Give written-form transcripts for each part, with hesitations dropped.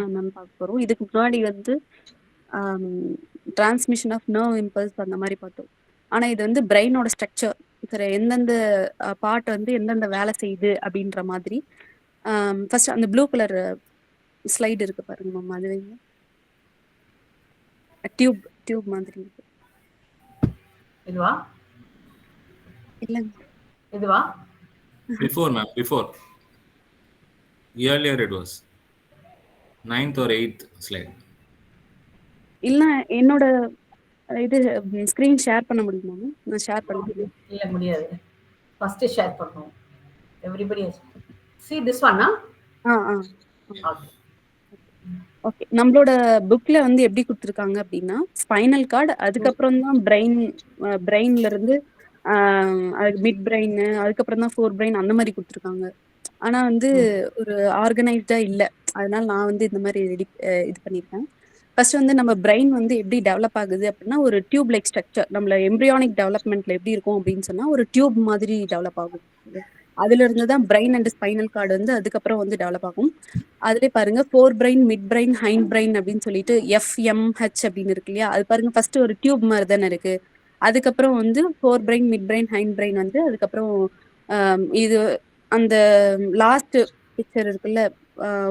என்னன்னு பார்க்க போறோம். இதுக்கு முன்னாடி வந்து டிரான்ஸ்மிஷன் ஆஃப் நர்வ் இம்பல்ஸ் அந்த மாதிரி பார்த்தோம். ஆனா இது வந்து பிரெயினோட ஸ்ட்ரக்சர், சரி எந்தெந்த பார்ட் வந்து எந்தெந்த வேலை செய்யுது அப்படின்ற மாதிரி. ஃபர்ஸ்ட் அந்த ப்ளூ கலர் ஸ்லைடு இருக்கு பாருங்க மேம், அது வைங்க. டியூப் டியூப் மாதிரி இருக்கு. இதுவா இல்லங்க, இதுவா? Before, ma'am, before. Earlier it was 9th or 8th slide. இல்ல என்னோட இது ஸ்கிரீன் ஷேர் பண்ண முடியுமா மேம்? நான் ஷேர் பண்ணுறேன். இல்ல முடியாது. ஃபர்ஸ்ட் ஷேர் பண்ணணும். எவ்ரிபடி see this one ஆ? ஆ ஆ ஓகே. ஓகே. நம்மளோட புக்ல வந்து எப்படி கொடுத்துருக்காங்க அப்படின்னா, ஸ்பைனல் கார்டு, அதுக்கப்புறம் தான் பிரெயின்ல இருந்து மிட் பிரெயின், அதுக்கப்புறம் தான் ஃபோர் பிரெயின் அந்த மாதிரி கொடுத்துருக்காங்க. ஆனா வந்து ஒரு ஆர்கனைஸ்டா இல்ல. அதனால நான் வந்து இந்த மாதிரி இது பண்ணியிருக்கேன். ஃபர்ஸ்ட் வந்து நம்ம பிரெயின் வந்து எப்படி டெவலப் ஆகுது அப்படின்னா, ஒரு டியூப் லைக் ஸ்ட்ரக்சர். நம்மள எம்ப்ரியானிக் டெவலப்மெண்ட்ல எப்படி இருக்கும் அப்படின்னு சொன்னா, ஒரு டியூப் மாதிரி டெவலப் ஆகும். அதுல இருந்து தான் பிரெயின் அண்ட் ஸ்பைனல் கார்டு வந்து அதுக்கப்புறம் வந்து டெவலப் ஆகும். அதுலேயே பாருங்க, four brain, mid brain, hind brain அப்படின்னு சொல்லிட்டு எஃப்எம்ஹெச் அப்படின்னு இருக்கு இல்லையா? அது பாருங்க, ஃபர்ஸ்ட் ஒரு டியூப் மாதிரி தானே இருக்கு. அதுக்கப்புறம் வந்து four brain, mid brain, hind brain வந்து அதுக்கப்புறம் இது அந்த லாஸ்ட் பிக்சர் இருக்குல்ல,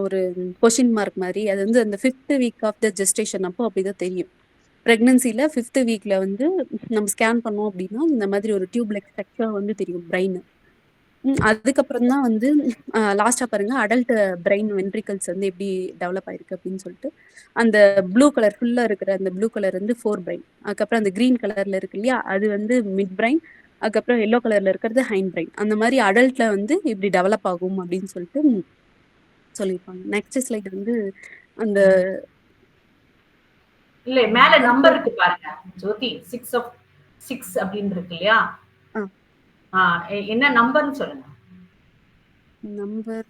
ஒரு கொஷின் மார்க் மாதிரி, அது வந்து அந்த 5th week of the gestation அப்போ அப்படிதான் தெரியும். பிரெக்னன்சில 5th வீக்ல வந்து நம்ம ஸ்கேன் பண்ணோம் அப்படின்னா இந்த மாதிரி ஒரு டியூப் லைக் ஸ்ட்ரக்சர் வந்து தெரியும் பிரெயின். அதுக்கப்புறம் தான் வந்து லாஸ்டா பாருங்க, அடல்ட் பிரெயின் வென்ட்ரிகல்ஸ் வந்து எப்படி டெவலப் ஆயிருக்கு அப்படின்னு சொல்லிட்டு, அந்த ப்ளூ கலர் ஃபுல்லா இருக்கிற அந்த ப்ளூ கலர் வந்து ஃபோர் பிரெயின், அதுக்கப்புறம் அந்த கிரீன் கலர்ல இருக்கு இல்லையா, அது வந்து மிட் பிரெயின், அதுக்கப்புறம் எல்லோ கலர்ல இருக்கிறது ஹைண்ட் பிரெயின். அந்த மாதிரி அடல்ட்ல வந்து இப்படி டெவலப் ஆகும் அப்படின்னு சொல்லிட்டு சொல்லியிருப்பாங்க. நெக்ஸ்ட் ஸ்லைட் வந்து அந்த இல்ல மேல நம்பர் இருக்கு பாருங்க ஜோதி. 6 அப்படின்னு இருக்கு இல்லையா? என்ன நம்பர்னு சொல்லுங்க. நம்பர்